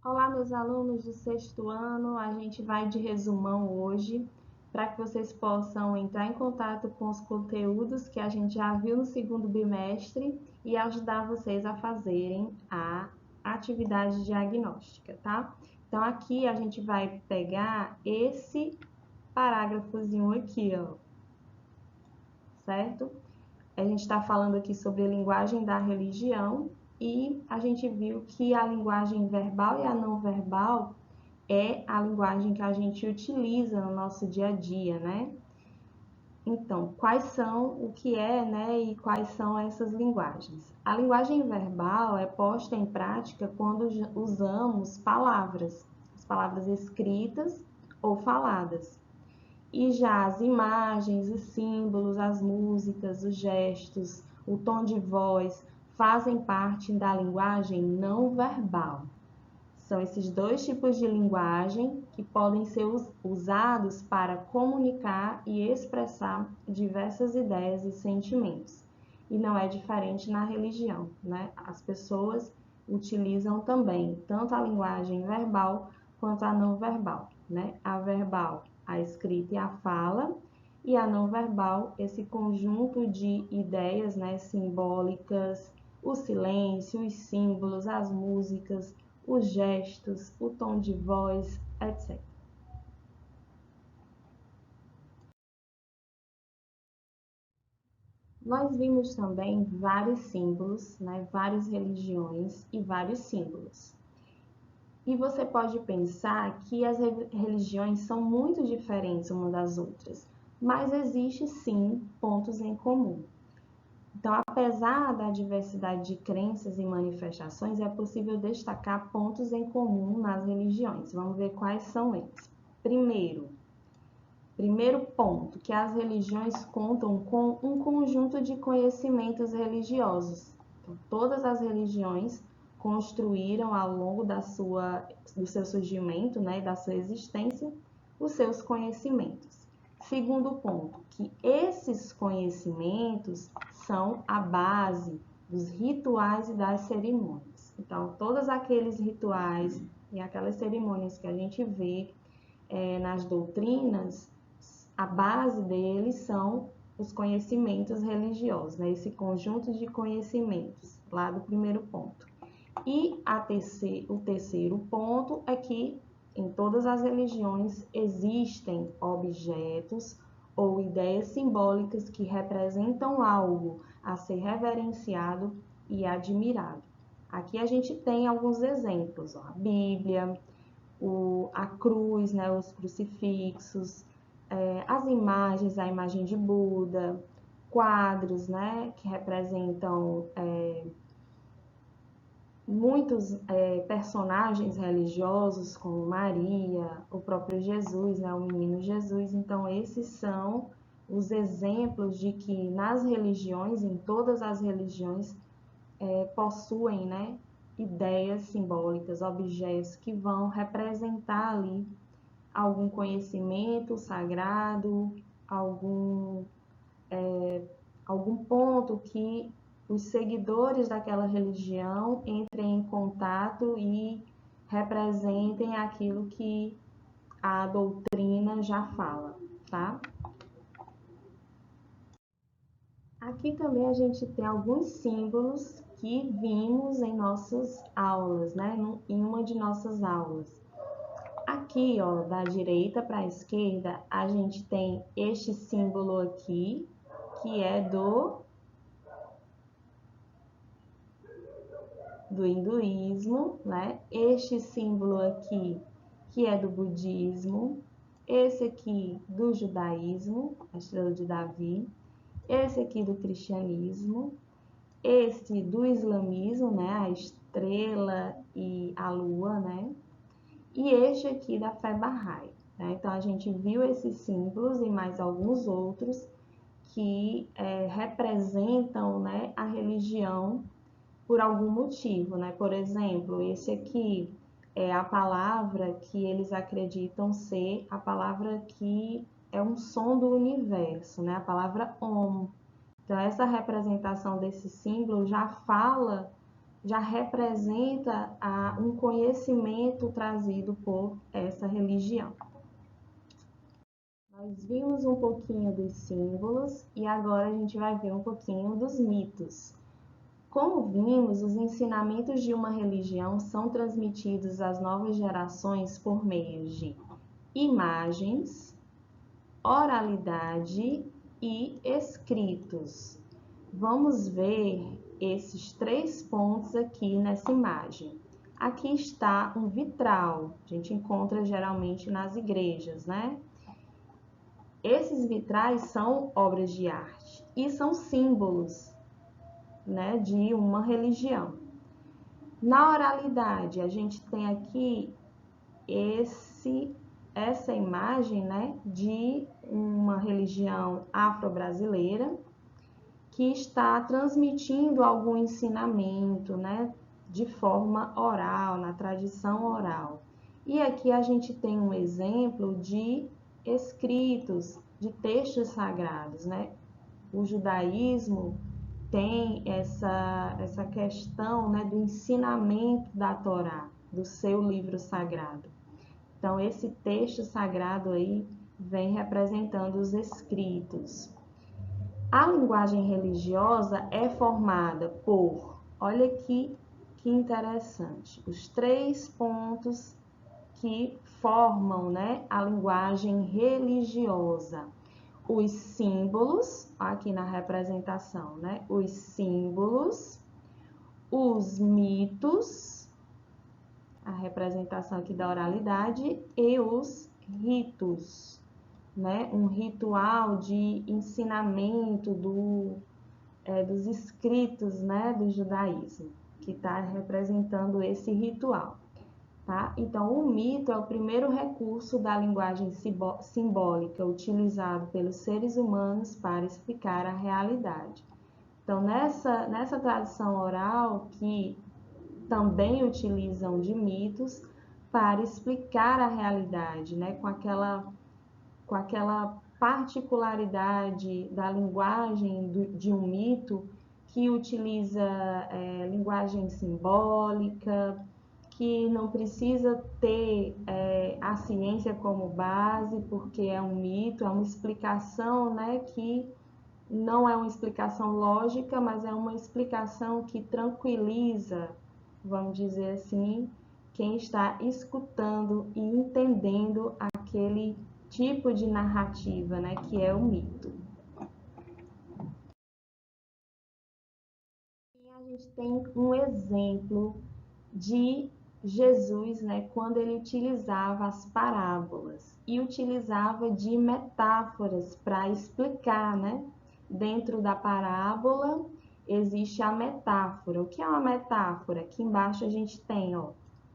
Olá, meus alunos do sexto ano, a gente vai de resumão hoje para que vocês possam entrar em contato com os conteúdos que a gente já viu no segundo bimestre e ajudar vocês a fazerem a atividade diagnóstica, tá? Então, aqui a gente vai pegar esse parágrafozinho aqui, ó, certo? A gente está falando aqui sobre a linguagem da religião e a gente viu que a linguagem verbal e a não verbal é a linguagem que a gente utiliza no nosso dia a dia, né? Então, quais são, o que é, né, e quais são essas linguagens? A linguagem verbal é posta em prática quando usamos palavras, as palavras escritas ou faladas. E já as imagens, os símbolos, as músicas, os gestos, o tom de voz fazem parte da linguagem não verbal. São esses dois tipos de linguagem que podem ser usados para comunicar e expressar diversas ideias e sentimentos. E não é diferente na religião, né? As pessoas utilizam também tanto a linguagem verbal quanto a não verbal, né? A verbal, a escrita e a fala, e a não verbal, esse conjunto de ideias, né, simbólicas, o silêncio, os símbolos, as músicas, os gestos, o tom de voz, etc. Nós vimos também vários símbolos, né, várias religiões e vários símbolos. E você pode pensar que as religiões são muito diferentes umas das outras, mas existe sim pontos em comum. Então, apesar da diversidade de crenças e manifestações, é possível destacar pontos em comum nas religiões. Vamos ver quais são eles. Primeiro ponto, que as religiões contam com um conjunto de conhecimentos religiosos. Então, todas as religiões construíram ao longo do seu surgimento, né, da sua existência, os seus conhecimentos. Segundo ponto, que esses conhecimentos são a base dos rituais e das cerimônias. Então, todos aqueles rituais e aquelas cerimônias que a gente vê nas doutrinas, a base deles são os conhecimentos religiosos, né? Esse conjunto de conhecimentos, lá do primeiro ponto. E o terceiro ponto é que em todas as religiões existem objetos ou ideias simbólicas que representam algo a ser reverenciado e admirado. Aqui a gente tem alguns exemplos, ó, a Bíblia, a cruz, né, os crucifixos, as imagens, a imagem de Buda, quadros, né, que representam muitos personagens religiosos, como Maria, o próprio Jesus, né, o menino Jesus. Então, esses são os exemplos de que nas religiões, em todas as religiões, possuem, né, ideias simbólicas, objetos que vão representar ali algum conhecimento sagrado, algum, algum ponto que os seguidores daquela religião entrem em contato e representem aquilo que a doutrina já fala, tá? Aqui também a gente tem alguns símbolos que vimos em nossas aulas, né? Em uma de nossas aulas. Aqui, ó, da direita para a esquerda, a gente tem este símbolo aqui, que é do hinduísmo, né? Este símbolo aqui, que é do budismo. Esse aqui do judaísmo, a estrela de Davi. Esse aqui do cristianismo. Esse do islamismo, né? A estrela e a lua, né? E este aqui da fé Bahá'í. Né? Então, a gente viu esses símbolos e mais alguns outros que representam, né, a religião por algum motivo. Né? Por exemplo, esse aqui é a palavra que eles acreditam ser a palavra que é um som do universo, né? A palavra Om. Então, essa representação desse símbolo já fala já representa um conhecimento trazido por essa religião. Nós vimos um pouquinho dos símbolos e agora a gente vai ver um pouquinho dos mitos. Como vimos, os ensinamentos de uma religião são transmitidos às novas gerações por meio de imagens, oralidade e escritos. Vamos ver esses 3 pontos aqui nessa imagem. Aqui está um vitral, a gente encontra geralmente nas igrejas, né? Esses vitrais são obras de arte e são símbolos, né, de uma religião. Na oralidade, a gente tem aqui essa imagem, né, de uma religião afro-brasileira que está transmitindo algum ensinamento, né, de forma oral, na tradição oral. E aqui a gente tem um exemplo de escritos, de textos sagrados, né? O judaísmo tem essa questão, né, do ensinamento da Torá, do seu livro sagrado. Então, esse texto sagrado aí vem representando os escritos. A linguagem religiosa é formada por, olha que interessante, os 3 pontos que formam, né, a linguagem religiosa. Os símbolos, aqui na representação, né, os símbolos, os mitos, a representação aqui da oralidade, e os ritos, né? Um ritual de ensinamento dos escritos, né, do judaísmo, que está representando esse ritual. Tá? Então, o mito é o primeiro recurso da linguagem simbólica utilizado pelos seres humanos para explicar a realidade. Então, nessa tradição oral, que também utilizam de mitos para explicar a realidade, né? com aquela particularidade da linguagem de um mito que utiliza linguagem simbólica, que não precisa ter a ciência como base, porque é um mito, é uma explicação, né, que não é uma explicação lógica, mas é uma explicação que tranquiliza, vamos dizer assim, quem está escutando e entendendo aquele tipo de narrativa, né, que é o mito. E a gente tem um exemplo de Jesus, né, quando ele utilizava as parábolas e utilizava de metáforas para explicar, né? Dentro da parábola existe a metáfora. O que é uma metáfora? Aqui embaixo a gente tem, ó,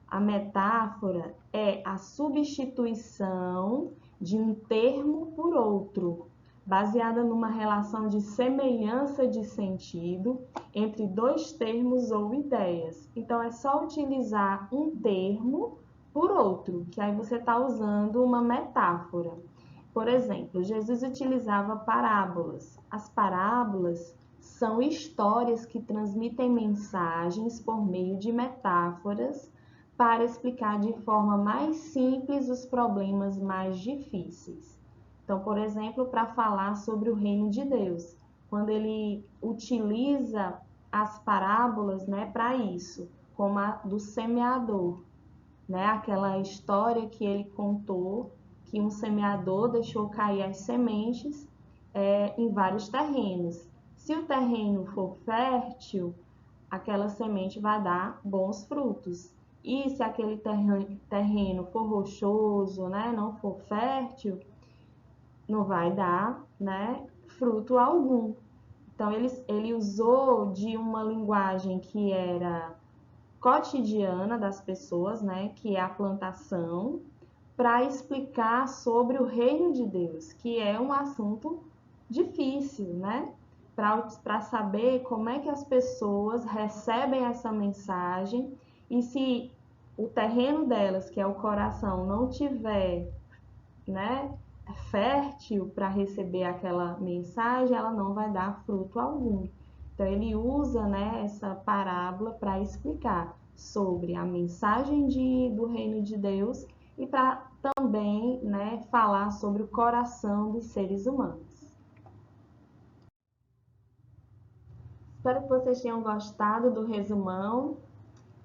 a metáfora é a substituição de um termo por outro, baseada numa relação de semelhança de sentido entre 2 termos ou ideias. Então, é só utilizar um termo por outro, que aí você está usando uma metáfora. Por exemplo, Jesus utilizava parábolas. As parábolas são histórias que transmitem mensagens por meio de metáforas para explicar de forma mais simples os problemas mais difíceis. Então, por exemplo, para falar sobre o reino de Deus, quando ele utiliza as parábolas, né, para isso, como a do semeador, né, aquela história que ele contou que um semeador deixou cair as sementes em vários terrenos. Se o terreno for fértil, aquela semente vai dar bons frutos. E se aquele terreno for rochoso, né, não for fértil, não vai dar, né, fruto algum. Então, ele usou de uma linguagem que era cotidiana das pessoas, né, que é a plantação, para explicar sobre o reino de Deus, que é um assunto difícil, né? Para saber como é que as pessoas recebem essa mensagem e se o terreno delas, que é o coração, não tiver, né, fértil para receber aquela mensagem, ela não vai dar fruto algum. Então, ele usa, né, essa parábola para explicar sobre a mensagem do reino de Deus e para também, né, falar sobre o coração dos seres humanos. Espero que vocês tenham gostado do resumão.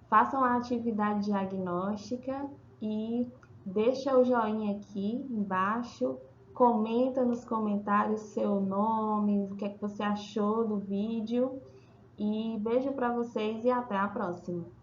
Façam a atividade diagnóstica e deixa o joinha aqui embaixo. Comenta nos comentários seu nome, o que é que você achou do vídeo. E beijo para vocês e até a próxima!